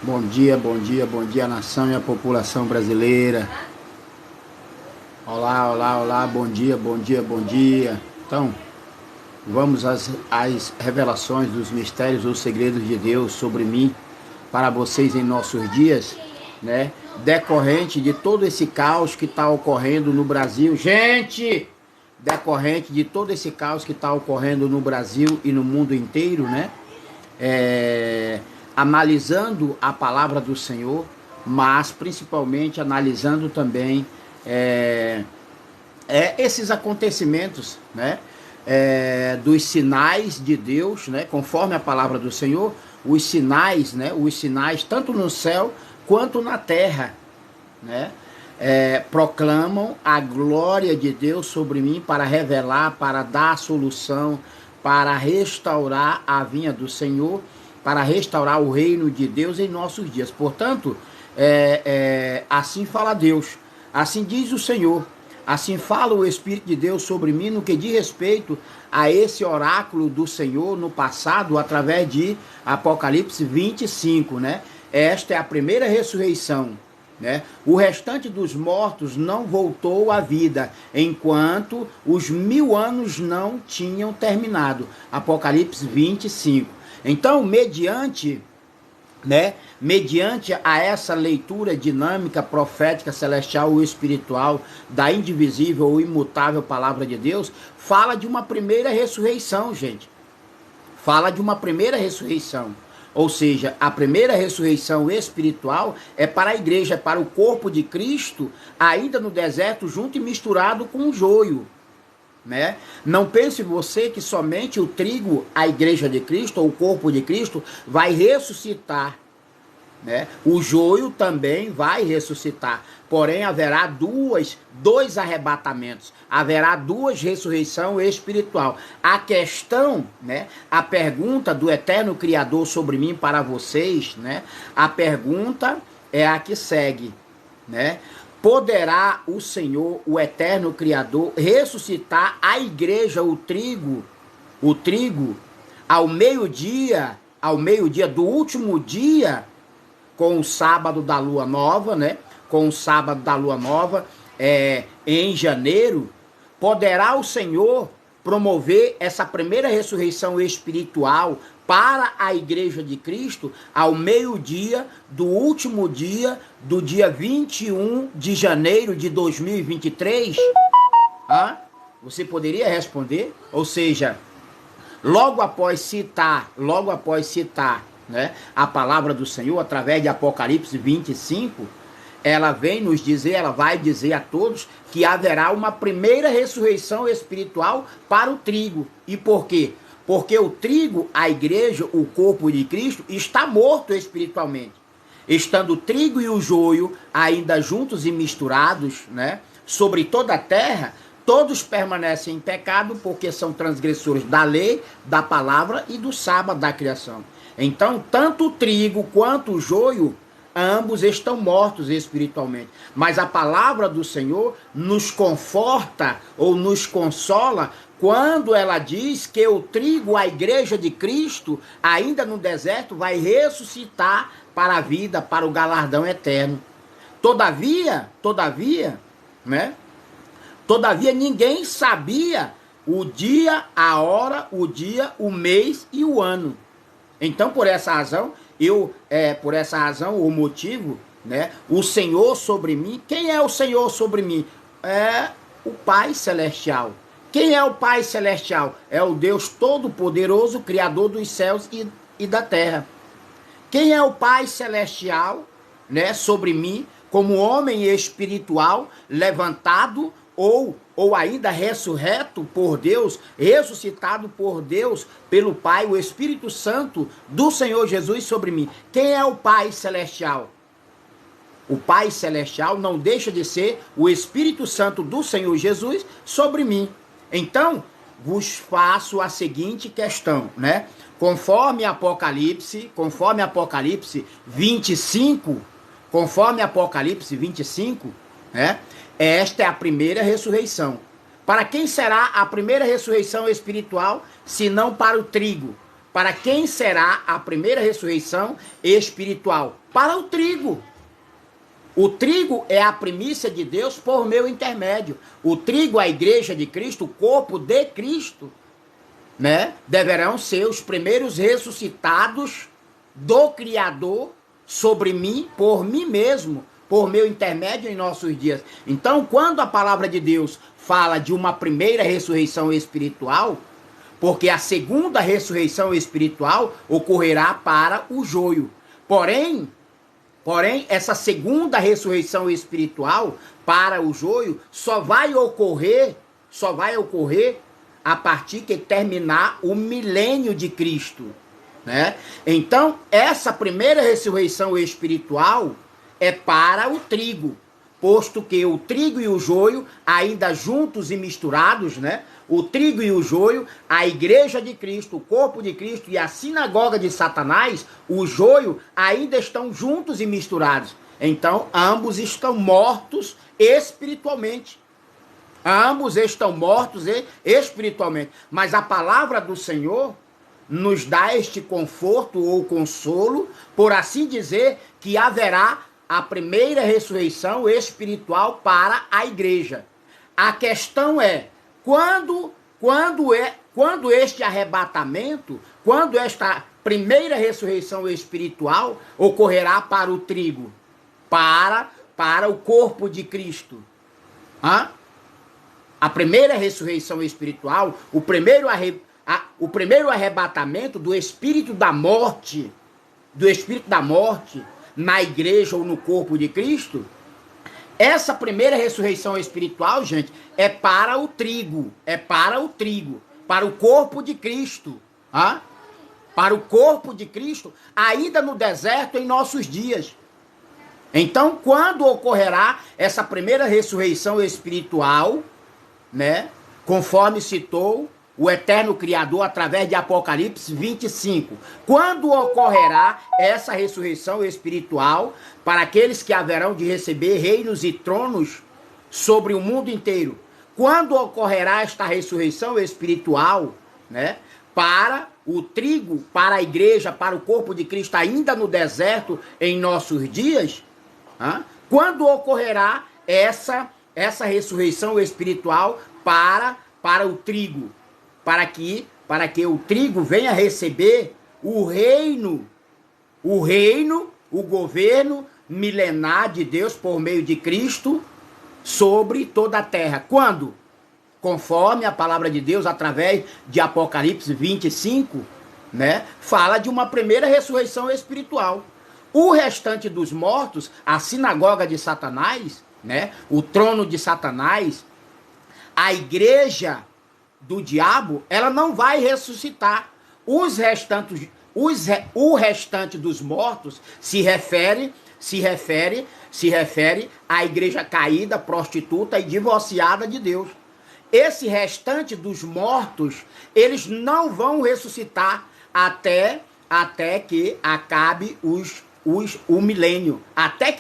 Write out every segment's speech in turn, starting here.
Bom dia, bom dia, bom dia, nação e a população brasileira. Olá, olá, olá, bom dia, bom dia, bom dia. Então, vamos às revelações dos mistérios ou segredos de Deus sobre mim para vocês em nossos dias, né? Decorrente de todo esse caos que está ocorrendo no Brasil. Gente! Decorrente de todo esse caos que está ocorrendo no Brasil e no mundo inteiro, né? Analisando a palavra do Senhor, mas principalmente analisando também esses acontecimentos, né? Dos sinais de Deus, né? Conforme a palavra do Senhor, os sinais, né? Os sinais tanto no céu quanto na terra, né? Proclamam a glória de Deus sobre mim para revelar, para dar a solução, para restaurar a vinha do Senhor, para restaurar o reino de Deus em nossos dias. Portanto, assim fala Deus, assim diz o Senhor, assim fala o Espírito de Deus sobre mim no que diz respeito a esse oráculo do Senhor no passado, através de Apocalipse 25, né? Esta é a primeira ressurreição, né? O restante dos mortos não voltou à vida, enquanto os 1000 anos não tinham terminado. Apocalipse 25. Então, mediante a essa leitura dinâmica, profética, celestial ou espiritual da indivisível ou imutável palavra de Deus, fala de uma primeira ressurreição, gente. Fala de uma primeira ressurreição. Ou seja, a primeira ressurreição espiritual é para a igreja, é para o corpo de Cristo, ainda no deserto, junto e misturado com o joio, né? Não pense você que somente o trigo, a igreja de Cristo, ou o corpo de Cristo, vai ressuscitar, né? O joio também vai ressuscitar, porém haverá dois arrebatamentos, haverá duas ressurreições espiritual. A questão, né? A pergunta do eterno Criador sobre mim para vocês, né? A pergunta é a que segue, né? Poderá o Senhor, o eterno Criador, ressuscitar a igreja, o trigo, ao meio-dia do último dia, com o sábado da lua nova, né? Com o sábado da lua nova, em janeiro? Poderá o Senhor promover essa primeira ressurreição espiritual para a igreja de Cristo ao meio-dia do último dia do dia 21 de janeiro de 2023? Você poderia responder? Ou seja, logo após citar, né, a palavra do Senhor através de Apocalipse 25, ela vai dizer a todos que haverá uma primeira ressurreição espiritual para o trigo. E por quê? Porque o trigo, a igreja, o corpo de Cristo, está morto espiritualmente. Estando o trigo e o joio ainda juntos e misturados, né, sobre toda a terra, todos permanecem em pecado porque são transgressores da lei, da palavra e do sábado da criação. Então, tanto o trigo quanto o joio, ambos estão mortos espiritualmente. Mas a palavra do Senhor nos conforta ou nos consola quando ela diz que o trigo, a igreja de Cristo, ainda no deserto, vai ressuscitar para a vida, para o galardão eterno. Todavia, né? Todavia ninguém sabia o dia, a hora, o dia, o mês e o ano. Então, por essa razão, o motivo, né? O Senhor sobre mim. Quem é o Senhor sobre mim? É o Pai Celestial. Quem é o Pai Celestial? É o Deus Todo-Poderoso, Criador dos céus e da terra. Quem é o Pai Celestial, né, sobre mim, como homem espiritual, levantado ou ainda ressurreto por Deus, ressuscitado por Deus, pelo Pai, o Espírito Santo do Senhor Jesus sobre mim? Quem é o Pai Celestial? O Pai Celestial não deixa de ser o Espírito Santo do Senhor Jesus sobre mim. Então, vos faço a seguinte questão, né? Conforme Apocalipse 25, né? Esta é a primeira ressurreição. Para quem será a primeira ressurreição espiritual, se não para o trigo? Para quem será a primeira ressurreição espiritual? Para o trigo. O trigo é a primícia de Deus por meu intermédio. O trigo, a igreja de Cristo, o corpo de Cristo, né? Deverão ser os primeiros ressuscitados do Criador sobre mim, por mim mesmo, por meu intermédio em nossos dias. Então, quando a palavra de Deus fala de uma primeira ressurreição espiritual, porque a segunda ressurreição espiritual ocorrerá para o joio. Porém, essa segunda ressurreição espiritual para o joio só vai ocorrer a partir que terminar o milênio de Cristo, né? Então, essa primeira ressurreição espiritual é para o trigo, posto que o trigo e o joio, ainda juntos e misturados, né? O trigo e o joio, a igreja de Cristo, o corpo de Cristo e a sinagoga de Satanás, o joio, ainda estão juntos e misturados. Então, ambos estão mortos espiritualmente. Ambos estão mortos espiritualmente. Mas a palavra do Senhor nos dá este conforto ou consolo, por assim dizer, que haverá a primeira ressurreição espiritual para a igreja. A questão é, quando este arrebatamento, quando esta primeira ressurreição espiritual ocorrerá para o trigo, para o corpo de Cristo? A primeira ressurreição espiritual, o primeiro arrebatamento do espírito da morte, na igreja ou no corpo de Cristo, essa primeira ressurreição espiritual, gente, é para o trigo, para o corpo de Cristo, para o corpo de Cristo, ainda no deserto em nossos dias. Então, quando ocorrerá essa primeira ressurreição espiritual, né, conforme citou o eterno Criador através de Apocalipse 25. Quando ocorrerá essa ressurreição espiritual para aqueles que haverão de receber reinos e tronos sobre o mundo inteiro? Quando ocorrerá esta ressurreição espiritual, né, para o trigo, para a igreja, para o corpo de Cristo ainda no deserto em nossos dias? Quando ocorrerá essa ressurreição espiritual para o trigo? Para que o trigo venha receber o governo milenar de Deus por meio de Cristo sobre toda a terra. Quando? Conforme a palavra de Deus, através de Apocalipse 25, né, fala de uma primeira ressurreição espiritual. O restante dos mortos, a sinagoga de Satanás, né, o trono de Satanás, a igreja do diabo, ela não vai ressuscitar. O restante dos mortos se refere à igreja caída, prostituta e divorciada de Deus. Esse restante dos mortos, eles não vão ressuscitar até que acabe o milênio. Até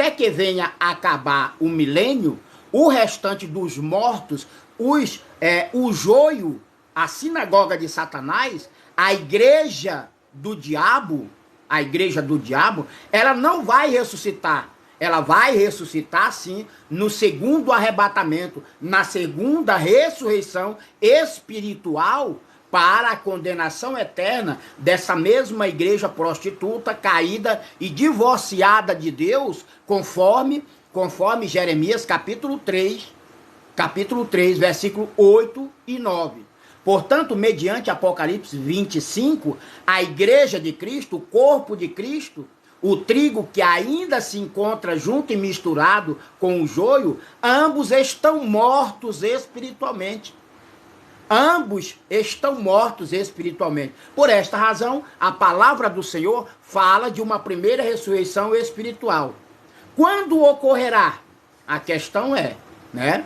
que venha acabar o milênio, o restante dos mortos, o joio, a sinagoga de Satanás, a igreja do diabo, ela não vai ressuscitar. Ela vai ressuscitar, sim, no segundo arrebatamento, na segunda ressurreição espiritual, para a condenação eterna dessa mesma igreja prostituta, caída e divorciada de Deus, conforme Jeremias capítulo 3, versículo 8 e 9. Portanto, mediante Apocalipse 25, a igreja de Cristo, o corpo de Cristo, o trigo que ainda se encontra junto e misturado com o joio, ambos estão mortos espiritualmente. Ambos estão mortos espiritualmente. Por esta razão, a palavra do Senhor fala de uma primeira ressurreição espiritual. Quando ocorrerá? A questão é, né?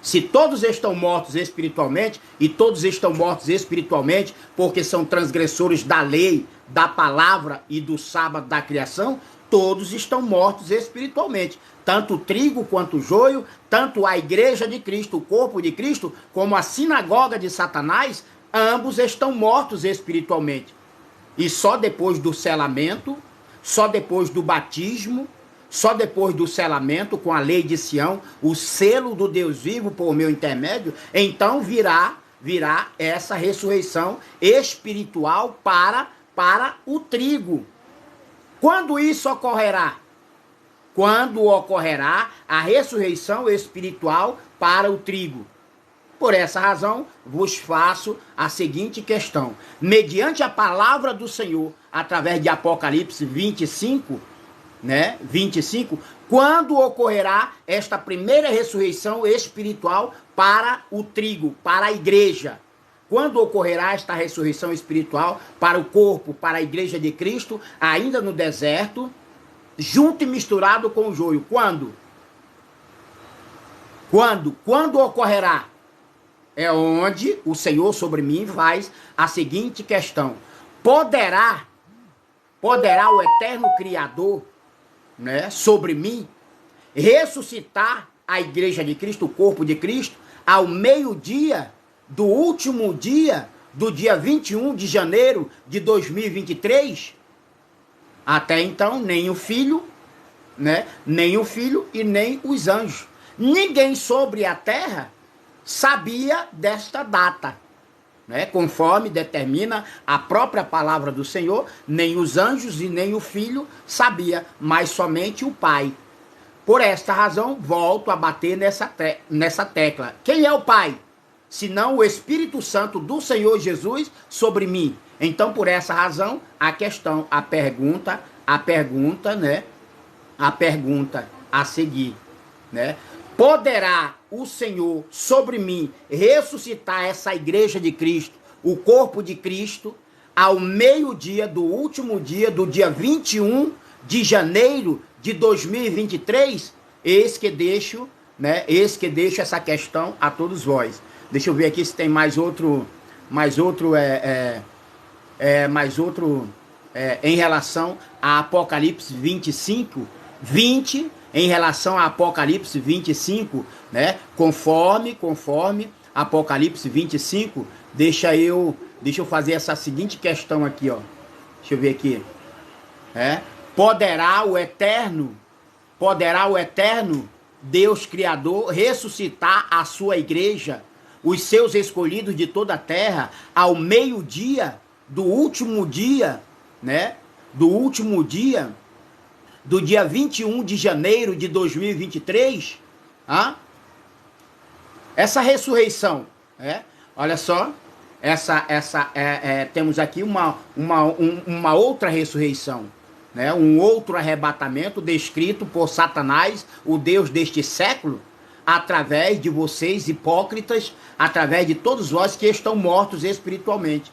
Se todos estão mortos espiritualmente, e todos estão mortos espiritualmente porque são transgressores da lei, da palavra e do sábado da criação, todos estão mortos espiritualmente. Tanto o trigo quanto o joio, tanto a igreja de Cristo, o corpo de Cristo, como a sinagoga de Satanás, ambos estão mortos espiritualmente. E só depois do selamento, só depois do batismo, só depois do selamento com a lei de Sião, o selo do Deus vivo por meu intermédio, então virá essa ressurreição espiritual para o trigo. Quando isso ocorrerá? Quando ocorrerá a ressurreição espiritual para o trigo. Por essa razão, vos faço a seguinte questão. Mediante a palavra do Senhor, através de Apocalipse 25, 25, quando ocorrerá esta primeira ressurreição espiritual para o trigo, para a igreja? Quando ocorrerá esta ressurreição espiritual para o corpo, para a igreja de Cristo, ainda no deserto, junto e misturado com o joio? Quando? Quando ocorrerá? É onde o Senhor sobre mim faz a seguinte questão. Poderá o eterno Criador, sobre mim, ressuscitar a igreja de Cristo, o corpo de Cristo, ao meio-dia do último dia, do dia 21 de janeiro de 2023? Até então, nem o Filho, nem o Filho e nem os anjos. Ninguém sobre a terra sabia desta data, conforme determina a própria palavra do Senhor, nem os anjos e nem o Filho sabia, mas somente o Pai. Por esta razão, volto a bater nessa tecla. Quem é o Pai? Senão o Espírito Santo do Senhor Jesus sobre mim. Então, por essa razão, a pergunta a seguir, Poderá o Senhor sobre mim ressuscitar essa igreja de Cristo, o corpo de Cristo, ao meio-dia do último dia, do dia 21 de janeiro de 2023? Eis que deixo essa questão a todos vós. Deixa eu ver aqui se tem mais outro em relação a Apocalipse 25, 20, em relação a Apocalipse 25, conforme Apocalipse 25, deixa eu fazer essa seguinte questão aqui, ó. Deixa eu ver aqui. Poderá o eterno Deus Criador ressuscitar a sua igreja, os seus escolhidos de toda a terra, ao meio-dia do último dia, do dia 21 de janeiro de 2023, essa ressurreição, olha só, temos aqui uma outra ressurreição, um outro arrebatamento descrito por Satanás, o Deus deste século, através de vocês hipócritas, através de todos vós que estão mortos espiritualmente.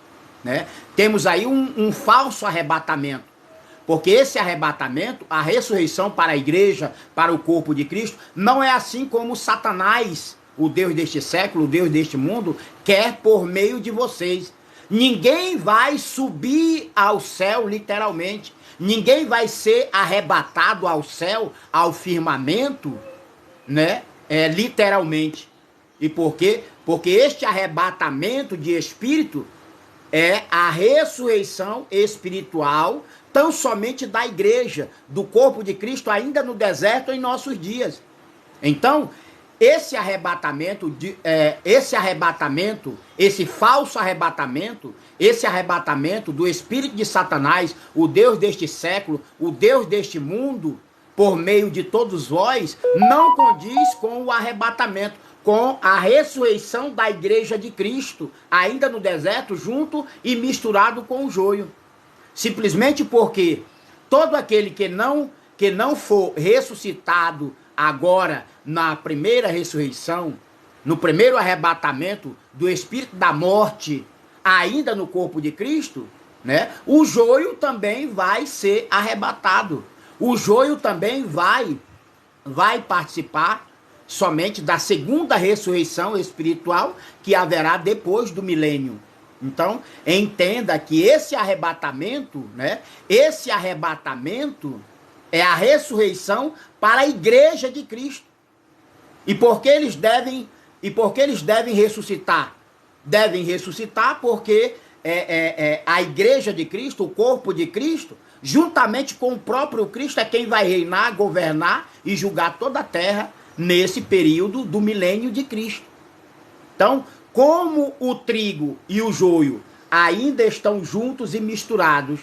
Temos aí um falso arrebatamento. Porque esse arrebatamento, a ressurreição para a igreja, para o corpo de Cristo, não é assim como Satanás, o Deus deste século, o Deus deste mundo, quer por meio de vocês. Ninguém vai subir ao céu, literalmente. Ninguém vai ser arrebatado ao céu, ao firmamento, literalmente. E por quê? Porque este arrebatamento de espírito é a ressurreição espiritual tão somente da igreja, do corpo de Cristo, ainda no deserto em nossos dias. Então, esse falso arrebatamento, esse arrebatamento do espírito de Satanás, o Deus deste século, o Deus deste mundo, por meio de todos vós, não condiz com o arrebatamento, com a ressurreição da igreja de Cristo, ainda no deserto, junto e misturado com o joio. Simplesmente porque todo aquele que não for ressuscitado agora na primeira ressurreição, no primeiro arrebatamento do espírito da morte, ainda no corpo de Cristo, o joio também vai ser arrebatado. O joio também vai participar somente da segunda ressurreição espiritual que haverá depois do milênio. Então, entenda que esse arrebatamento é a ressurreição para a igreja de Cristo. E por que eles devem ressuscitar? devem ressuscitar porque a igreja de Cristo, o corpo de Cristo, juntamente com o próprio Cristo, é quem vai reinar, governar e julgar toda a terra nesse período do milênio de Cristo. Então, como o trigo e o joio ainda estão juntos e misturados,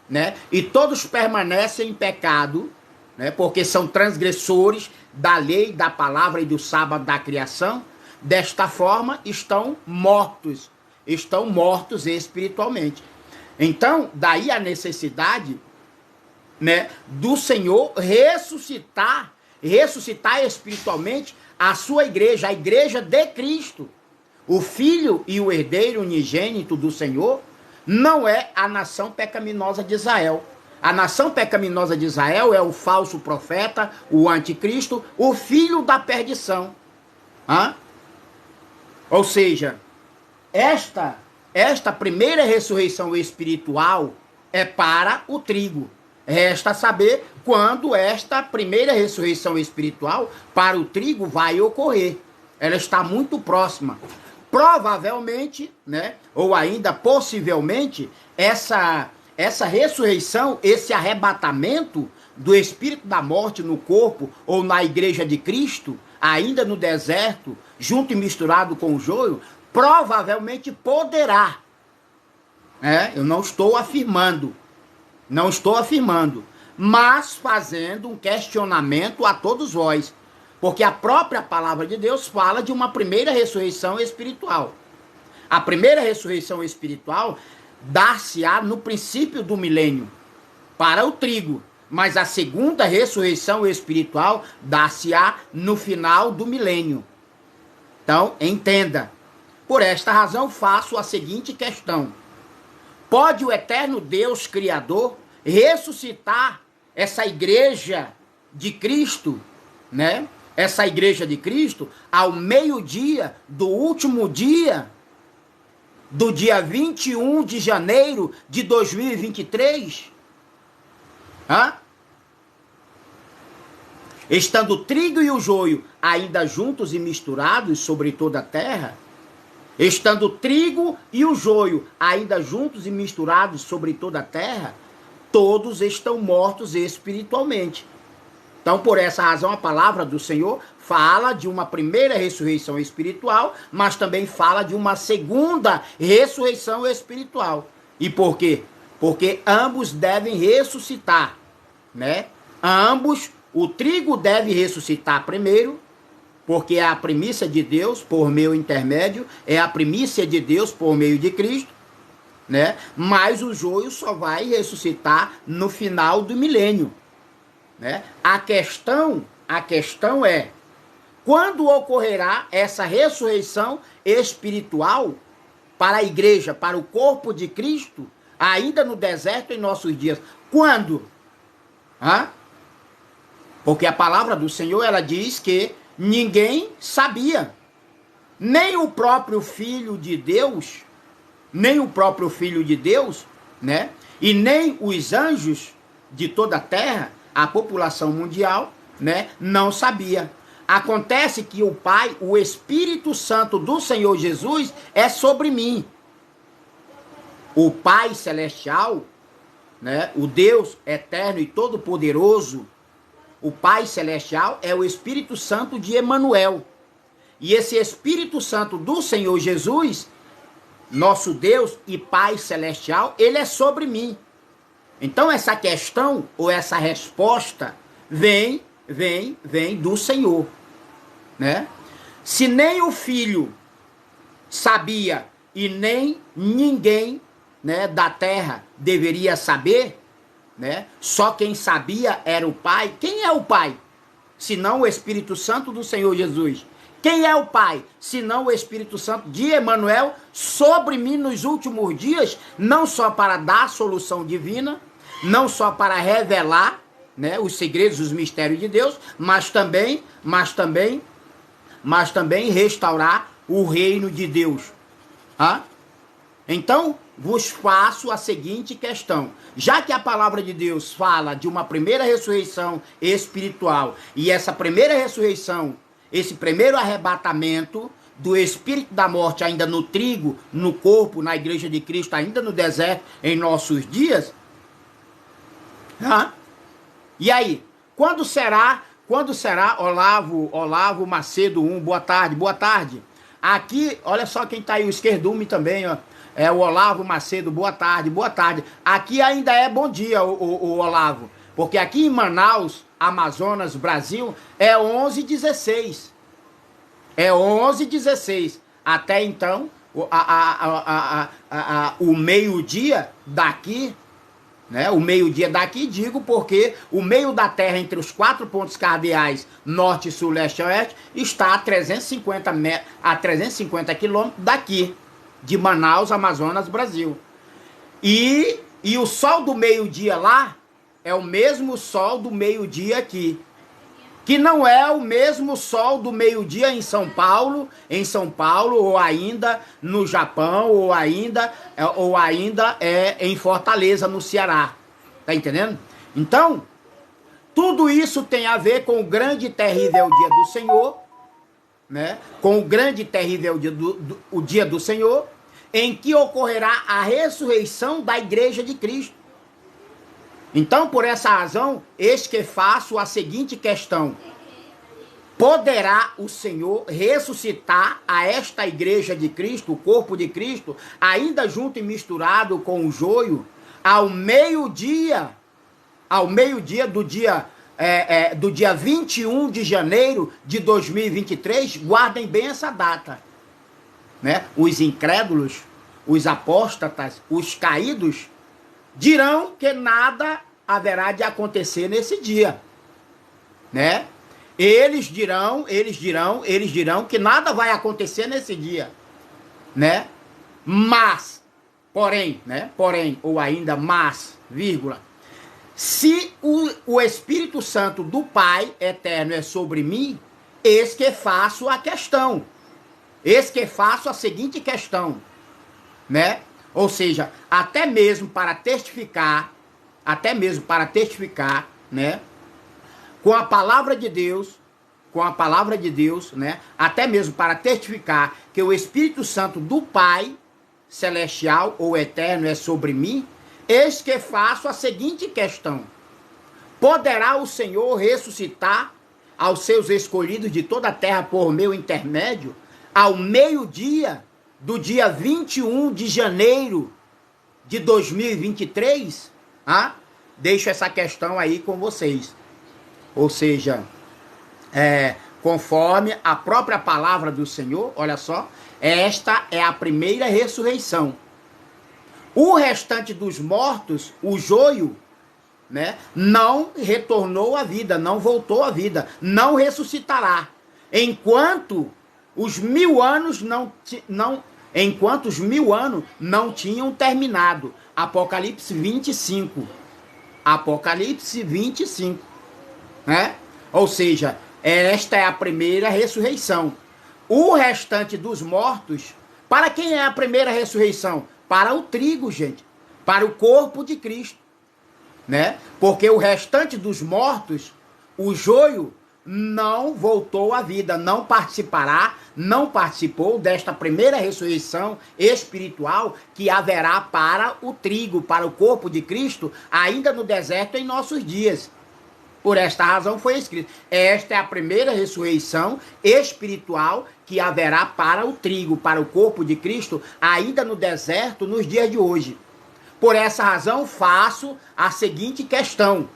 né? E todos permanecem em pecado, né? Porque são transgressores da lei, da palavra e do sábado da criação, desta forma estão mortos espiritualmente. Então, daí a necessidade, né, do Senhor ressuscitar espiritualmente a sua igreja, a igreja de Cristo. O filho e o herdeiro unigênito do Senhor não é a nação pecaminosa de Israel. A nação pecaminosa de Israel é o falso profeta, o anticristo, o filho da perdição. Ou seja, esta primeira ressurreição espiritual é para o trigo. Resta saber quando esta primeira ressurreição espiritual para o trigo vai ocorrer. Ela está muito próxima. Provavelmente, né, ou ainda possivelmente, essa ressurreição, esse arrebatamento do espírito da morte no corpo ou na igreja de Cristo, ainda no deserto, junto e misturado com o joio, provavelmente poderá. Eu não estou afirmando, mas fazendo um questionamento a todos vós. Porque a própria palavra de Deus fala de uma primeira ressurreição espiritual. A primeira ressurreição espiritual dar-se-á no princípio do milênio, para o trigo. Mas a segunda ressurreição espiritual dar-se-á no final do milênio. Então, entenda. Por esta razão, faço a seguinte questão. Pode o eterno Deus Criador ressuscitar essa igreja de Cristo, né? Essa igreja de Cristo, ao meio-dia do último dia, do dia 21 de janeiro de 2023? Estando o trigo e o joio ainda juntos e misturados sobre toda a terra, estando o trigo e o joio ainda juntos e misturados sobre toda a terra, todos estão mortos espiritualmente. Então, por essa razão, a palavra do Senhor fala de uma primeira ressurreição espiritual, mas também fala de uma segunda ressurreição espiritual. E por quê? Porque ambos devem ressuscitar, né? Ambos, o trigo deve ressuscitar primeiro, porque é a primícia de Deus por meu intermédio, é a primícia de Deus por meio de Cristo, né? Mas o joio só vai ressuscitar no final do milênio. Né? A questão é, quando ocorrerá essa ressurreição espiritual para a igreja, para o corpo de Cristo, ainda no deserto em nossos dias? Quando? Porque a palavra do Senhor, ela diz que ninguém sabia, nem o próprio Filho de Deus, né? E nem os anjos de toda a terra, a população mundial, né, não sabia. Acontece que o Pai, o Espírito Santo do Senhor Jesus, é sobre mim. O Pai Celestial, né, o Deus eterno e todo-poderoso, o Pai Celestial é o Espírito Santo de Emanuel. E esse Espírito Santo do Senhor Jesus, nosso Deus e Pai Celestial, ele é sobre mim. Então essa questão ou essa resposta vem do Senhor, né? Se nem o Filho sabia e nem ninguém, né, da terra deveria saber, né? Só quem sabia era o Pai. Quem é o Pai? Senão o Espírito Santo do Senhor Jesus. Quem é o Pai? Senão o Espírito Santo de Emanuel sobre mim nos últimos dias, não só para dar a solução divina, não só para revelar, né, os segredos, os mistérios de Deus, mas também restaurar o reino de Deus. Então, vos faço a seguinte questão. Já que a palavra de Deus fala de uma primeira ressurreição espiritual, e essa primeira ressurreição, esse primeiro arrebatamento, do espírito da morte ainda no trigo, no corpo, na igreja de Cristo, ainda no deserto, em nossos dias. E aí, quando será, Olavo Macedo 1, boa tarde. Aqui, olha só quem tá aí, o esquerdume também, ó. É o Olavo Macedo, boa tarde. Aqui ainda é bom dia, o Olavo, porque aqui em Manaus, Amazonas, Brasil, é 11h16. É 11h16. Até então, o meio-dia daqui, né? O meio-dia daqui, digo porque o meio da Terra entre os 4 pontos cardeais, norte, sul, leste e oeste, está a 350 quilômetros daqui, de Manaus, Amazonas, Brasil. E o sol do meio-dia lá é o mesmo sol do meio-dia aqui, que não é o mesmo sol do meio-dia em São Paulo, ou ainda no Japão, ou ainda em Fortaleza, no Ceará. Tá entendendo? Então, tudo isso tem a ver com o grande e terrível dia do Senhor, né? Com o grande e terrível dia do Senhor, em que ocorrerá a ressurreição da igreja de Cristo. Então, por essa razão, eis que faço a seguinte questão: poderá o Senhor ressuscitar a esta igreja de Cristo, o corpo de Cristo, ainda junto e misturado com o joio, ao meio-dia do dia 21 de janeiro de 2023? Guardem bem essa data, né? Os incrédulos, os apóstatas, os caídos, dirão que nada haverá de acontecer nesse dia, né? Eles dirão que nada vai acontecer nesse dia, né? Mas, porém, vírgula, se o Espírito Santo do Pai eterno é sobre mim, eis que faço a questão, eis que faço a seguinte questão, né? Ou seja, até mesmo para testificar, né? Com a palavra de Deus, né? Até mesmo para testificar que o Espírito Santo do Pai celestial ou eterno é sobre mim, eis que faço a seguinte questão: poderá o Senhor ressuscitar aos seus escolhidos de toda a terra por meu intermédio, ao meio-dia do dia 21 de janeiro de 2023? Deixo essa questão aí com vocês. Ou seja, conforme a própria palavra do Senhor, olha só, esta é a primeira ressurreição. O restante dos mortos, o joio, né, não retornou à vida, não voltou à vida, não ressuscitará, enquanto os 1000 anos não tinham terminado. Apocalipse 25. Apocalipse 25. Né? Ou seja, esta é a primeira ressurreição. O restante dos mortos, para quem é a primeira ressurreição? Para o trigo, gente. Para o corpo de Cristo. Né? Porque o restante dos mortos, o joio, não voltou à vida, não participou desta primeira ressurreição espiritual que haverá para o trigo, para o corpo de Cristo, ainda no deserto em nossos dias. Por esta razão foi escrito: esta é a primeira ressurreição espiritual que haverá para o trigo, para o corpo de Cristo, ainda no deserto nos dias de hoje. Por essa razão faço a seguinte questão: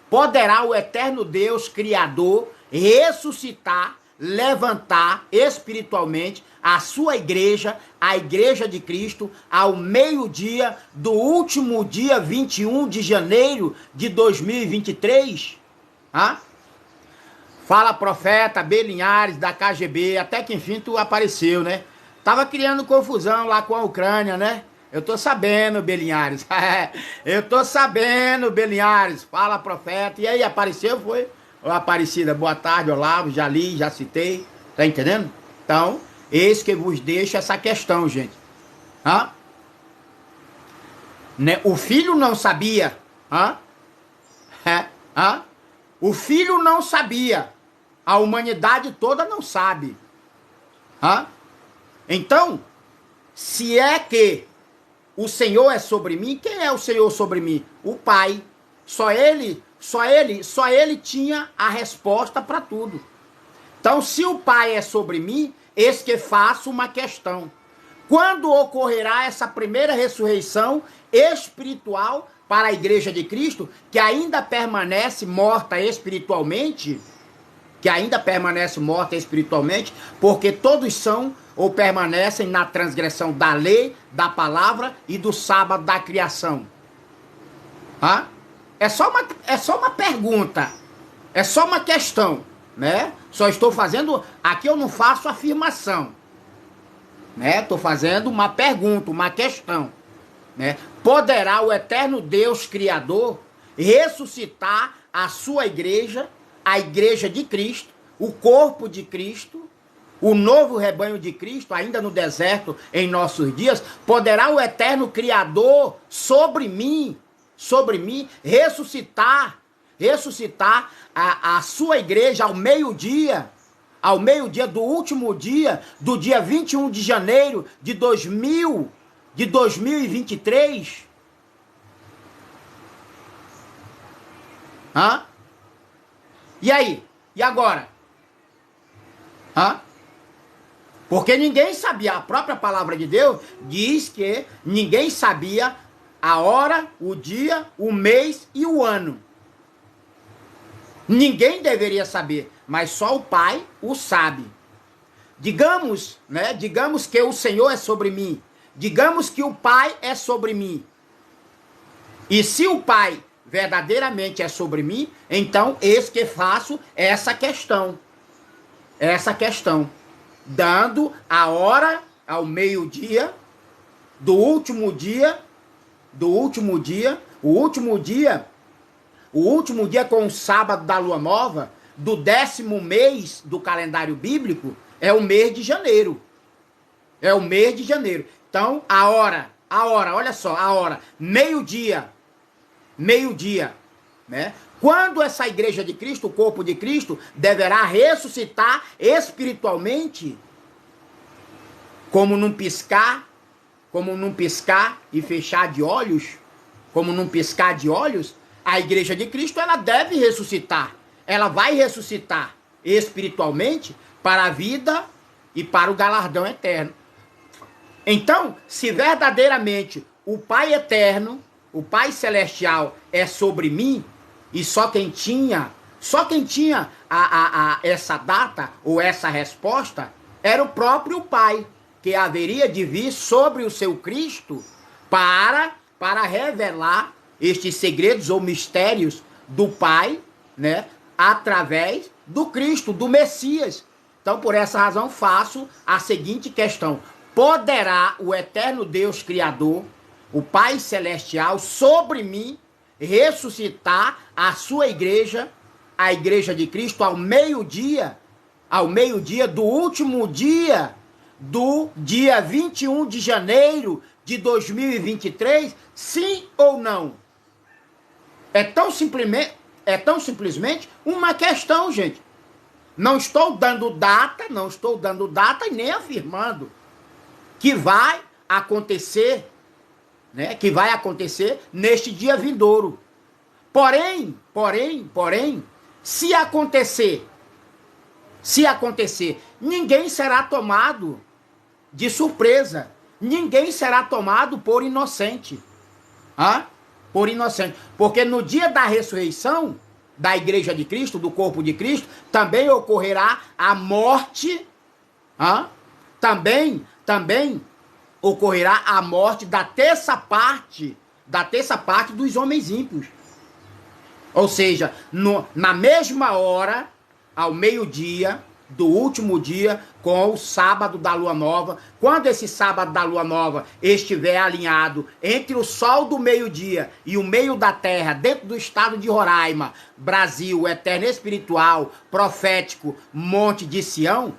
poderá o eterno Deus Criador ressuscitar, levantar espiritualmente a sua igreja, a igreja de Cristo, ao meio-dia do último dia 21 de janeiro de 2023? Fala, profeta B. Linhares, da KGB, até que enfim tu apareceu, né? Tava criando confusão lá com a Ucrânia, né? Eu tô sabendo, B. Linhares. Eu tô sabendo, B. Linhares. Fala, profeta. E aí, apareceu, foi? Ô, Aparecida, boa tarde, Olavo, já li, já citei. Tá entendendo? Então, eis que vos deixo essa questão, gente. Né? O filho não sabia. O filho não sabia. A humanidade toda não sabe. Então, se é que o Senhor é sobre mim, quem é o Senhor sobre mim? O Pai. Só ele tinha a resposta para tudo. Então, se o Pai é sobre mim, eis que faço uma questão. Quando ocorrerá essa primeira ressurreição espiritual para a Igreja de Cristo, que ainda permanece morta espiritualmente? Porque todos são ou permanecem na transgressão da lei, da palavra e do sábado da criação. É só uma pergunta, é só uma questão, né? Só estou fazendo, aqui eu não faço afirmação, né? Estou fazendo uma pergunta, uma questão, né? Poderá o eterno Deus Criador ressuscitar a sua igreja, a igreja de Cristo, o corpo de Cristo, o novo rebanho de Cristo, ainda no deserto em nossos dias? Poderá o eterno Criador sobre mim, ressuscitar a sua igreja ao meio-dia do último dia, do dia 21 de janeiro de 2023? E aí? E agora? Porque ninguém sabia, a própria palavra de Deus diz que ninguém sabia a hora, o dia, o mês e o ano. Ninguém deveria saber, mas só o Pai o sabe. Digamos que o Senhor é sobre mim. Digamos que o Pai é sobre mim. E se o Pai verdadeiramente é sobre mim, então eis que faço essa questão. Dando a hora ao meio-dia do último dia, o último dia com o sábado da lua nova, do 10º mês do calendário bíblico, é o mês de janeiro. Então, a hora, olha só, a hora, meio-dia, né? Quando essa igreja de Cristo, o corpo de Cristo, deverá ressuscitar espiritualmente, como num piscar e fechar de olhos, a igreja de Cristo, ela deve ressuscitar. Ela vai ressuscitar espiritualmente para a vida e para o galardão eterno. Então, se verdadeiramente o Pai eterno, o Pai celestial é sobre mim, e só quem tinha essa data ou essa resposta era o próprio Pai, que haveria de vir sobre o seu Cristo para revelar estes segredos ou mistérios do Pai, né, através do Cristo, do Messias. Então, por essa razão, faço a seguinte questão: poderá o eterno Deus Criador, o Pai Celestial, sobre mim, ressuscitar a sua igreja, a igreja de Cristo, ao meio-dia do último dia, do dia 21 de janeiro de 2023, sim ou não? É tão simplesmente uma questão, gente. Não estou dando data e nem afirmando que vai acontecer, né? Que vai acontecer neste dia vindouro. Porém, se acontecer, ninguém será tomado de surpresa. Ninguém será tomado por inocente. Porque no dia da ressurreição da igreja de Cristo, do corpo de Cristo, também ocorrerá a morte, também ocorrerá a morte da terça parte dos homens ímpios. Ou seja, na mesma hora, ao meio-dia do último dia, com o sábado da lua nova, quando esse sábado da lua nova estiver alinhado entre o sol do meio-dia e o meio da terra, dentro do estado de Roraima, Brasil, eterno espiritual, profético, Monte de Sião,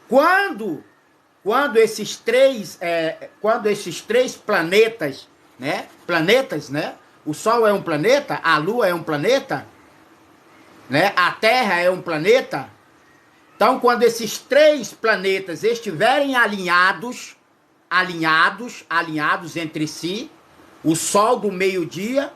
quando esses três planetas, né? O Sol é um planeta, a Lua é um planeta, né? A Terra é um planeta. Então, quando esses três planetas estiverem alinhados entre si, o sol do meio-dia,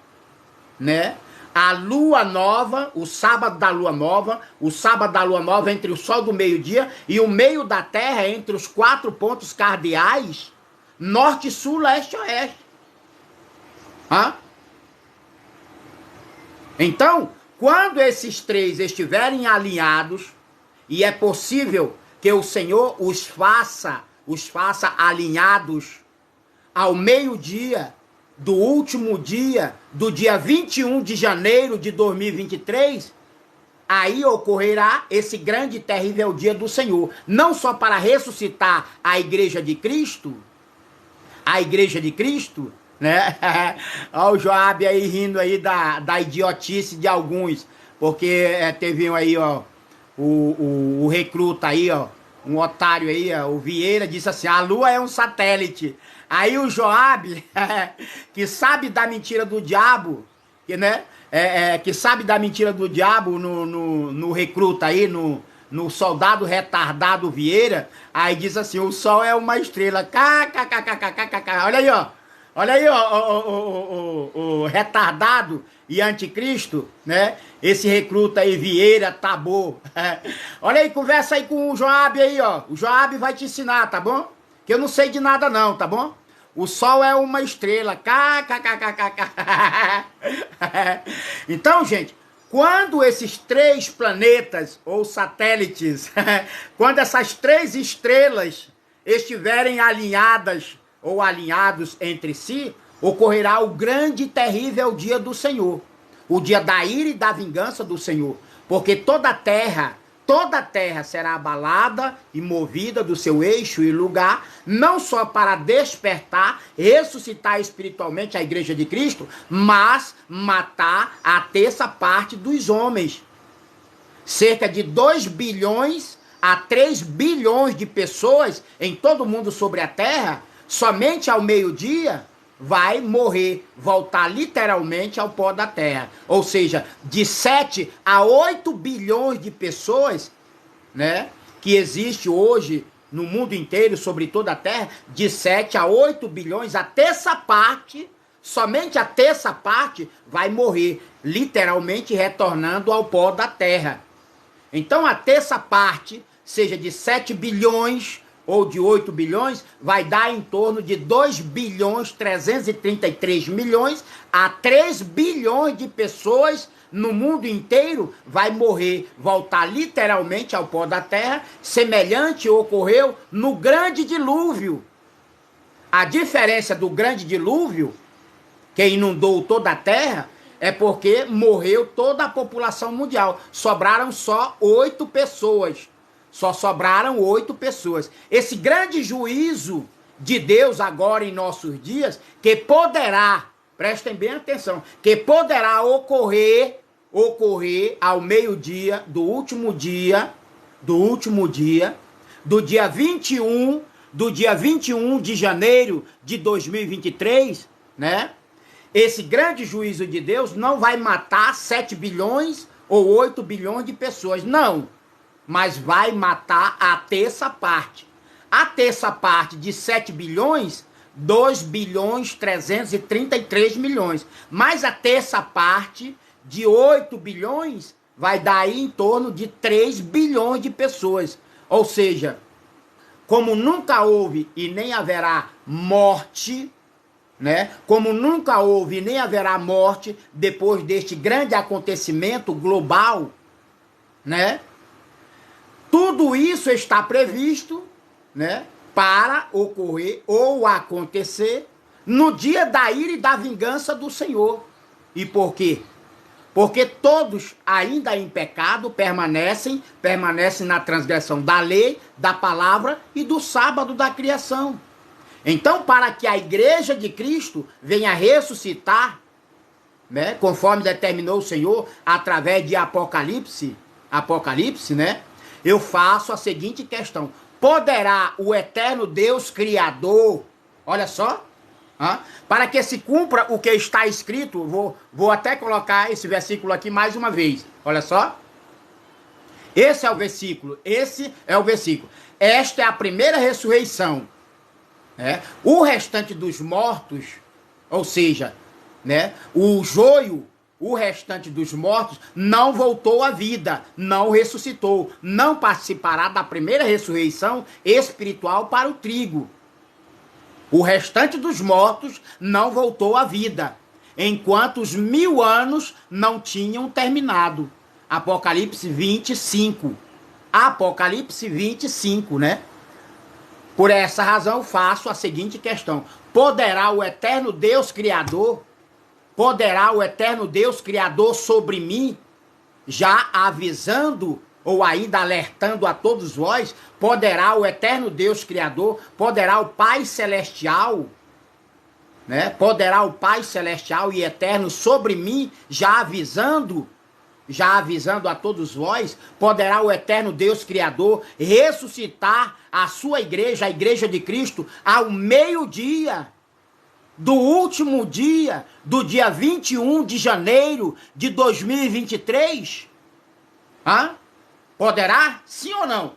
né? A lua nova, o sábado da lua nova entre o sol do meio-dia e o meio da terra entre os 4 pontos cardeais, norte, sul, leste e oeste. Então, quando esses três estiverem alinhados, e é possível que o Senhor os faça alinhados ao meio-dia do último dia, do dia 21 de janeiro de 2023, aí ocorrerá esse grande e terrível dia do Senhor. Não só para ressuscitar a igreja de Cristo, né? Olha o Joabe aí rindo aí da idiotice de alguns, porque teve aí, ó, o recruta aí, ó, um otário aí, ó, o Vieira, disse assim, a Lua é um satélite. Aí o Joabe, que sabe da mentira do diabo, que sabe da mentira do diabo no recruta aí, no soldado retardado Vieira, aí diz assim, o sol é uma estrela, olha aí, ó. Olha aí, o retardado e anticristo, né? Esse recruta aí, Vieira, Tabor. Olha aí, conversa aí com o Joabe aí, ó. O Joabe vai te ensinar, tá bom? Que eu não sei de nada não, tá bom? O sol é uma estrela. Então, gente, quando esses 3 planetas ou satélites, quando essas 3 estrelas estiverem alinhadas ou alinhados entre si, ocorrerá o grande e terrível dia do Senhor. O dia da ira e da vingança do Senhor. Porque toda a terra será abalada e movida do seu eixo e lugar, não só para despertar, ressuscitar espiritualmente a igreja de Cristo, mas matar a terça parte dos homens. Cerca de 2 bilhões a 3 bilhões de pessoas em todo o mundo sobre a terra, somente ao meio-dia, vai morrer, voltar literalmente ao pó da terra. Ou seja, de 7 a 8 bilhões de pessoas, né, que existe hoje no mundo inteiro, sobre toda a terra, de 7 a 8 bilhões, a terça parte, somente a terça parte vai morrer, literalmente retornando ao pó da terra. Então a terça parte, seja de 7 bilhões ou de 8 bilhões, vai dar em torno de 2 bilhões 333 milhões a 3 bilhões de pessoas no mundo inteiro vai morrer, voltar literalmente ao pó da terra. Semelhante ocorreu no grande dilúvio. A diferença do grande dilúvio, que inundou toda a terra, é porque morreu toda a população mundial. Sobraram só 8 pessoas. Só sobraram 8 pessoas. Esse grande juízo de Deus agora em nossos dias, que poderá, prestem bem atenção, que poderá ocorrer ao meio-dia do último dia, do dia 21 de janeiro de 2023, né? Esse grande juízo de Deus não vai matar 7 bilhões ou 8 bilhões de pessoas, não. Mas vai matar a terça parte. A terça parte de 7 bilhões, 2 bilhões 333 milhões. Mas a terça parte de 8 bilhões vai dar aí em torno de 3 bilhões de pessoas. Ou seja, como nunca houve e nem haverá morte, né? Como nunca houve e nem haverá morte depois deste grande acontecimento global, né? Tudo isso está previsto, né, para ocorrer ou acontecer no dia da ira e da vingança do Senhor. E por quê? Porque todos, ainda em pecado, permanecem na transgressão da lei, da palavra e do sábado da criação. Então, para que a igreja de Cristo venha ressuscitar, né, conforme determinou o Senhor, através de Apocalipse, né? Eu faço a seguinte questão: poderá o eterno Deus Criador, olha só, para que se cumpra o que está escrito, vou até colocar esse versículo aqui mais uma vez, olha só. Esse é o versículo. Esse é o versículo. Esta é a primeira ressurreição. Né? O restante dos mortos, ou seja, né, o joio, o restante dos mortos, não voltou à vida, não ressuscitou, não participará da primeira ressurreição espiritual para o trigo. O restante dos mortos não voltou à vida, enquanto os 1000 anos não tinham terminado. Apocalipse 25. Apocalipse 25, né? Por essa razão faço a seguinte questão: poderá o eterno Deus Criador sobre mim, já avisando ou ainda alertando a todos vós? Poderá o eterno Deus Criador, poderá o Pai Celestial, né? Poderá o Pai Celestial e Eterno sobre mim, já avisando a todos vós? Poderá o eterno Deus Criador ressuscitar a sua igreja, a igreja de Cristo, ao meio-dia do último dia, do dia 21 de janeiro de 2023? Poderá? Sim ou não?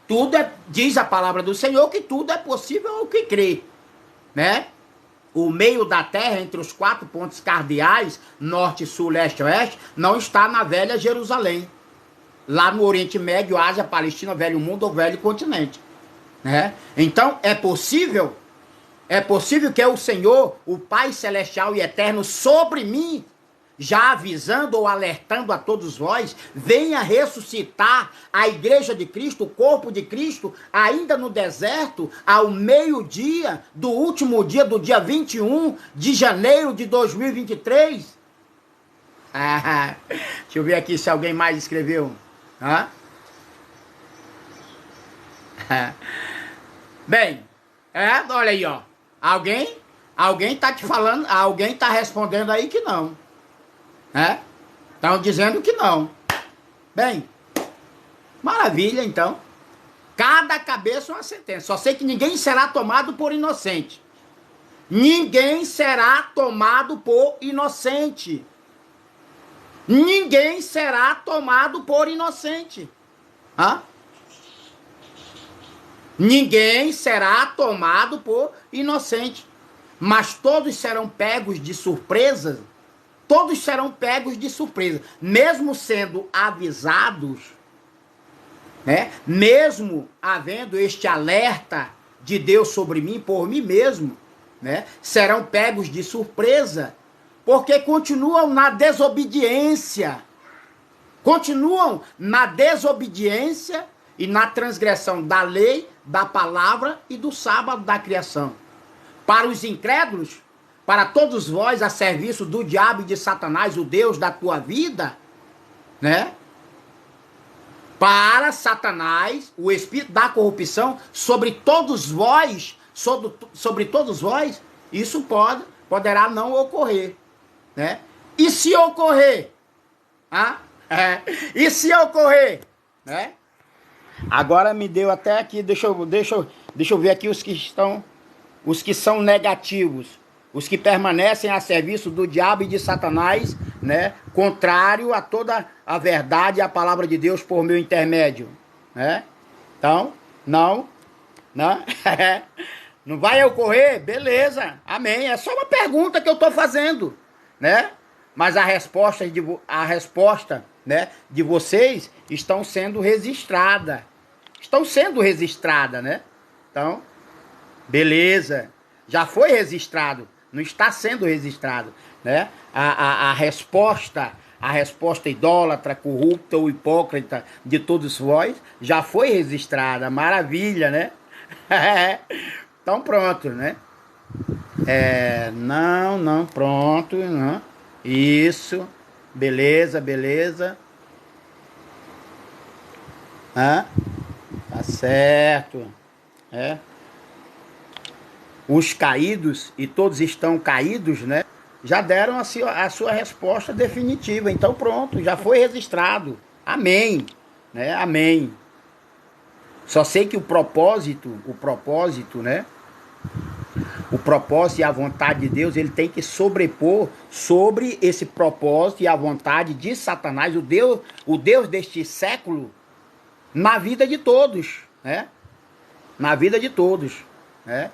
Tudo diz a palavra do Senhor que tudo é possível ao que crê, né? O meio da terra, entre os 4 pontos cardeais, norte, sul, leste e oeste, não está na velha Jerusalém. Lá no Oriente Médio, Ásia, Palestina, Velho Mundo ou Velho Continente. Né? Então, é possível que o Senhor, o Pai Celestial e Eterno, sobre mim, já avisando ou alertando a todos vós, venha ressuscitar a igreja de Cristo, o corpo de Cristo, ainda no deserto, ao meio-dia do último dia, do dia 21 de janeiro de 2023? Deixa eu ver aqui se alguém mais escreveu. Bem, olha aí, ó. Alguém tá te falando, alguém tá respondendo aí que não. Estão dizendo que não. Bem, maravilha, então. Cada cabeça uma sentença. Só sei que ninguém será tomado por inocente. Ninguém será tomado por inocente. Ninguém será tomado por inocente. Ninguém será tomado por inocente. Mas todos serão pegos de surpresa. Todos serão pegos de surpresa, mesmo sendo avisados, né? Mesmo havendo este alerta de Deus sobre mim, por mim mesmo, né? Serão pegos de surpresa, porque continuam na desobediência. Continuam na desobediência e na transgressão da lei, da palavra e do sábado da criação. Para os incrédulos, para todos vós a serviço do diabo e de Satanás, o Deus da tua vida, né? Para Satanás, o espírito da corrupção, sobre todos vós, isso poderá não ocorrer, né? E se ocorrer? E se ocorrer? Né? Agora me deu até aqui, deixa eu ver aqui os que são negativos. Os que permanecem a serviço do diabo e de Satanás, né? Contrário a toda a verdade e a palavra de Deus por meu intermédio, né? Então, não vai ocorrer? Beleza, amém. É só uma pergunta que eu estou fazendo, né? Mas a resposta, né, de vocês estão sendo registrada. Né? Então, beleza. Já foi registrado. Não está sendo registrado, né? A resposta idólatra, corrupta ou hipócrita de todos vós já foi registrada. Maravilha, né? Então pronto, né? Pronto, não. Isso, beleza. Tá certo, Os caídos, e todos estão caídos, né? Já deram a sua resposta definitiva. Então pronto, já foi registrado. Amém. Né? Amém. Só sei que o propósito, né? O propósito e a vontade de Deus, ele tem que sobrepor sobre esse propósito e a vontade de Satanás, o Deus deste século, na vida de todos, né? Na vida de todos, né?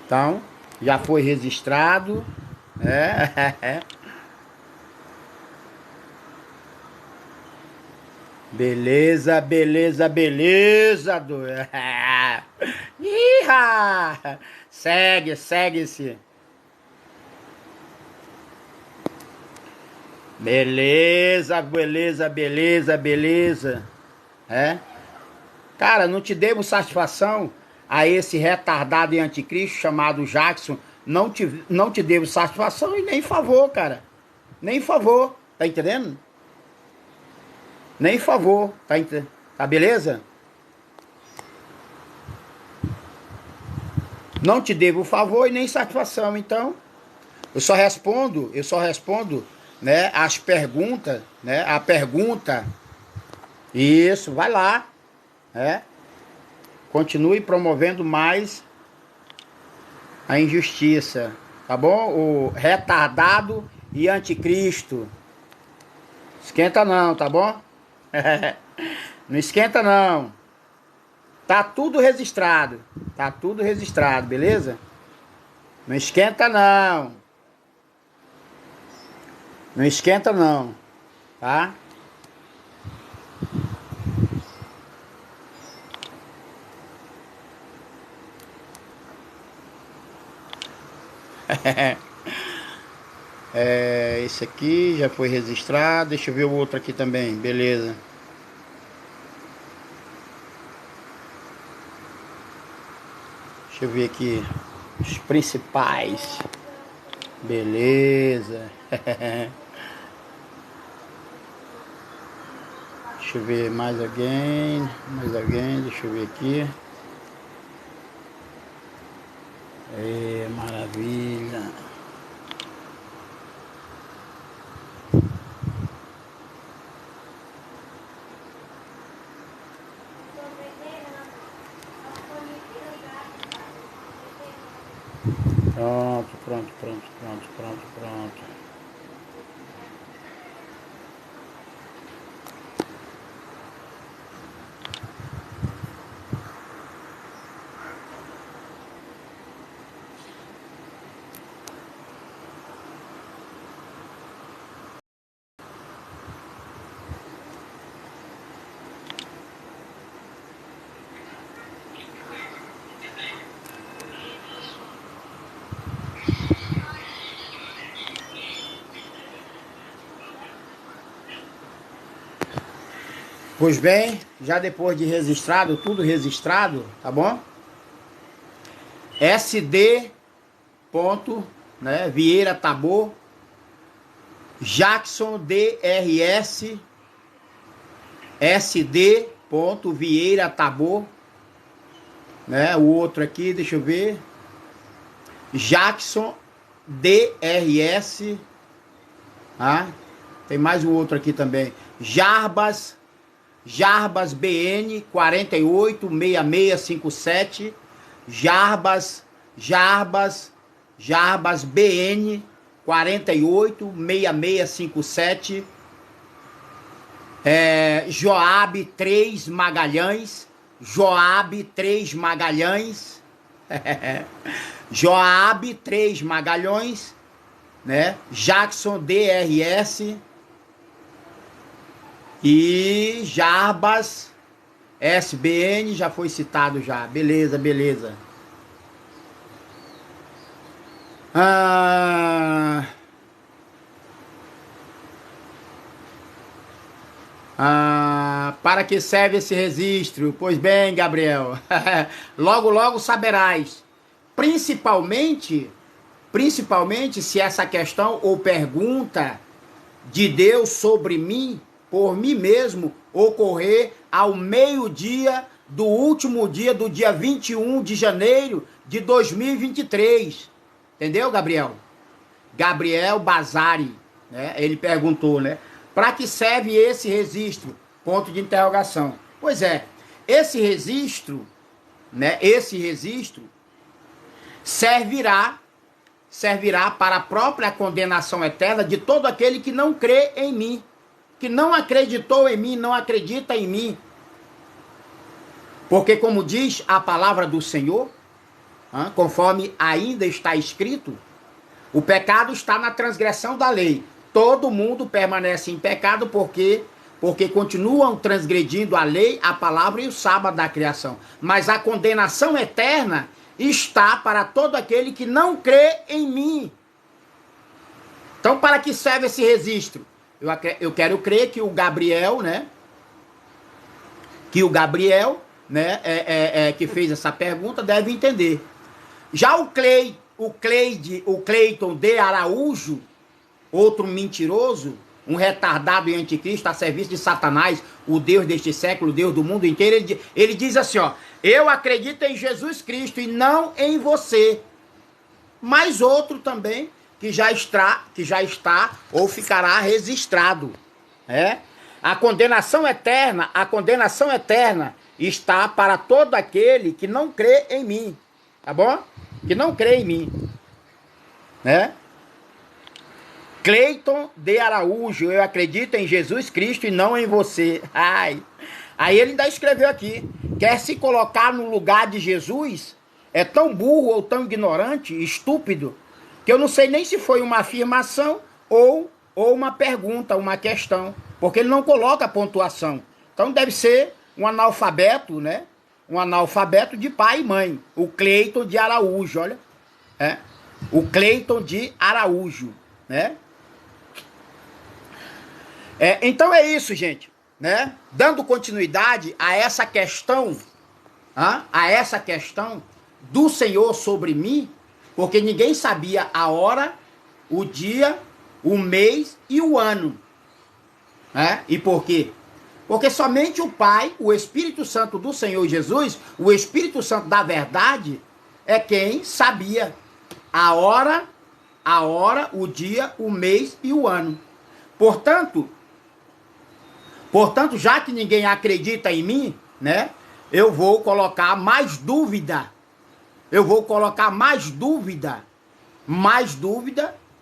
Então, já foi registrado, né? Beleza, beleza, beleza. Iha! Segue-se. Beleza. É? Cara, não te devo satisfação a esse retardado e anticristo chamado Jackson. Não te devo satisfação e nem favor, cara. Nem favor, tá entendendo? Nem favor, tá beleza? Não te devo favor e nem satisfação, então eu só respondo, né, as perguntas, né, a pergunta, isso, vai lá, né, continue promovendo mais a injustiça, tá bom? O retardado e anticristo, esquenta não, tá bom? Não esquenta não. Tá tudo registrado, beleza? Não esquenta não. Não esquenta não, tá? Esse aqui já foi registrado. Deixa eu ver o outro aqui também, beleza. Deixa eu ver aqui os principais. Beleza. Deixa eu ver mais alguém, deixa eu ver aqui. Maravilha. Pronto. Pois bem, já depois de registrado, tudo registrado, tá bom? SD. Né, Vieira Tabor, Jackson DRS, SD. Vieira Tabor, né? O outro aqui, deixa eu ver, Jackson DRS, ah, tem mais um outro aqui também, Jarbas BN 486657, Jarbas BN 486657, Joab 3 Magalhães, Joab 3 Magalhães, né? Jackson DRS e Jarbas SBN já foi citado já. Beleza. Para que serve esse registro? Pois bem, Gabriel, logo saberás. Principalmente se essa questão ou pergunta de Deus sobre mim, por mim mesmo, ocorrer ao meio-dia do último dia do dia 21 de janeiro de 2023. Entendeu, Gabriel? Gabriel Bazari, né? Ele perguntou, né? Para que serve esse registro? Ponto de interrogação. Pois é, esse registro, né, esse registro servirá para a própria condenação eterna de todo aquele que não crê em mim, que não acreditou em mim, não acredita em mim. Porque, como diz a palavra do Senhor, conforme ainda está escrito, o pecado está na transgressão da lei. Todo mundo permanece em pecado porque continuam transgredindo a lei, a palavra e o sábado da criação. Mas a condenação eterna está para todo aquele que não crê em mim. Então, para que serve esse registro? Eu quero crer que o Gabriel, né? Que fez essa pergunta, deve entender. Já o Cleiton de Araújo, outro mentiroso, um retardado e anticristo a serviço de Satanás, o Deus deste século, o Deus do mundo inteiro, ele diz assim, ó: eu acredito em Jesus Cristo e não em você. Mas outro também que já está ou ficará registrado. A condenação eterna está para todo aquele que não crê em mim. Tá bom? Que não crê em mim. Né? Cleiton de Araújo, eu acredito em Jesus Cristo e não em você. Ai. Aí ele ainda escreveu aqui: quer se colocar no lugar de Jesus? É tão burro ou tão ignorante, estúpido, que eu não sei nem se foi uma afirmação ou uma pergunta, uma questão. Porque ele não coloca pontuação. Então deve ser um analfabeto, né? Um analfabeto de pai e mãe. O Cleiton de Araújo, olha. O Cleiton de Araújo, né? Então é isso, gente, né? Dando continuidade a essa questão, do Senhor sobre mim, porque ninguém sabia a hora, o dia, o mês e o ano. E por quê? Porque somente o Pai, o Espírito Santo do Senhor Jesus, o Espírito Santo da verdade, é quem sabia a hora, o dia, o mês e o ano. Portanto, já que ninguém acredita em mim, né, eu vou colocar mais dúvida.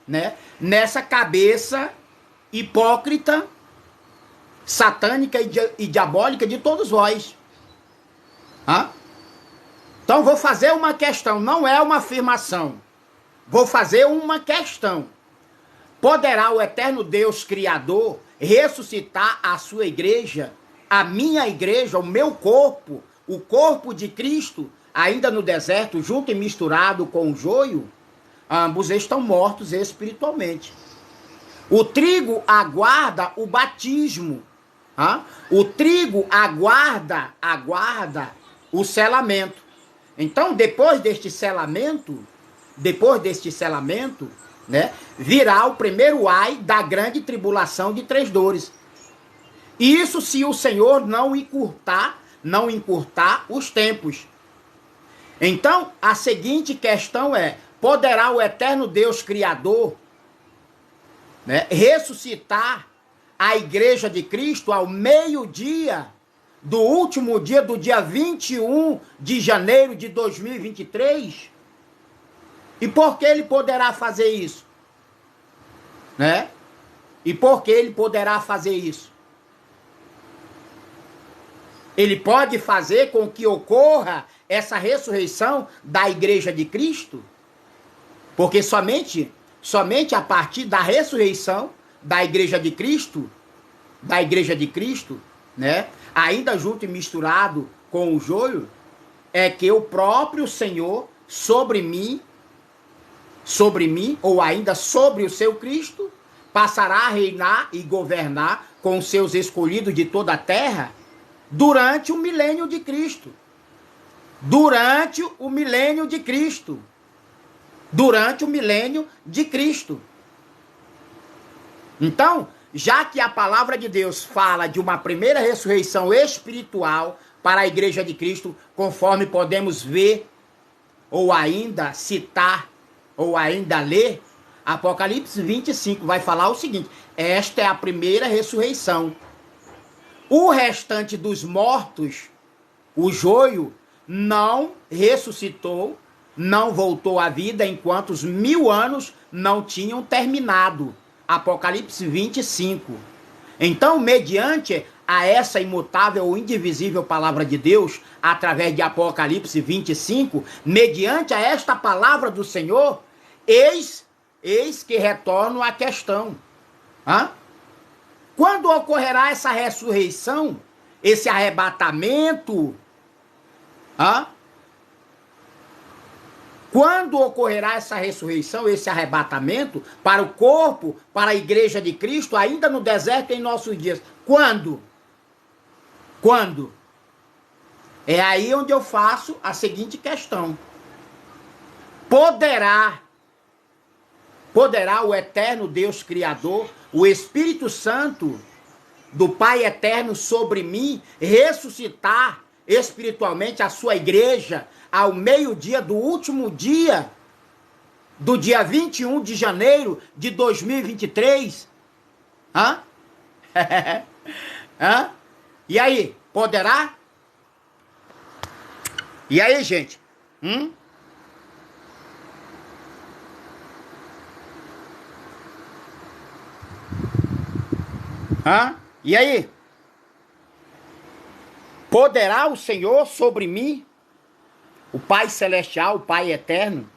Né, nessa cabeça hipócrita, satânica e diabólica de todos vós. Então vou fazer uma questão, não é uma afirmação. Vou fazer uma questão. Poderá o eterno Deus Criador ressuscitar a sua igreja, a minha igreja, o meu corpo, o corpo de Cristo, ainda no deserto, junto e misturado com o joio? Ambos estão mortos espiritualmente. O trigo aguarda o batismo. O trigo aguarda o selamento. Então, depois deste selamento, né, virá o primeiro ai da grande tribulação de 3 dores. Isso se o Senhor não encurtar os tempos. Então, a seguinte questão é: poderá o eterno Deus Criador, né, ressuscitar a igreja de Cristo ao meio-dia do último dia, do dia 21 de janeiro de 2023? E por que ele poderá fazer isso? Né? E por que ele poderá fazer isso? Ele pode fazer com que ocorra essa ressurreição da igreja de Cristo? Porque somente a partir da ressurreição da igreja de Cristo, né, ainda junto e misturado com o joio, é que o próprio Senhor sobre mim, ou ainda sobre o seu Cristo, passará a reinar e governar com os seus escolhidos de toda a terra durante o milênio de Cristo. Então, já que a palavra de Deus fala de uma primeira ressurreição espiritual para a igreja de Cristo, conforme podemos ver, ou ainda citar, ou ainda ler, Apocalipse 25 vai falar o seguinte: esta é a primeira ressurreição. O restante dos mortos, O joio não ressuscitou, não voltou à vida enquanto os 1000 anos não tinham terminado. Apocalipse 25. Então, mediante a essa imutável ou indivisível palavra de Deus, através de Apocalipse 25, mediante a esta palavra do Senhor, eis que retorno à questão. Quando ocorrerá essa ressurreição, esse arrebatamento? Quando ocorrerá essa ressurreição, esse arrebatamento para o corpo, para a igreja de Cristo, ainda no deserto em nossos dias? Quando? Quando? É aí onde eu faço a seguinte questão. Poderá o eterno Deus Criador, o Espírito Santo do Pai Eterno sobre mim, ressuscitar espiritualmente a sua igreja ao meio-dia do último dia, do dia 21 de janeiro de 2023? E aí, poderá? E aí, gente? E aí? Poderá o Senhor sobre mim, o Pai Celestial, o Pai Eterno,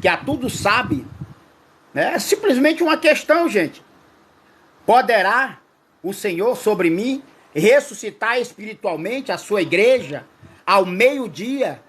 que a tudo sabe? É simplesmente uma questão, gente. Poderá o Senhor sobre mim ressuscitar espiritualmente a sua igreja ao meio-dia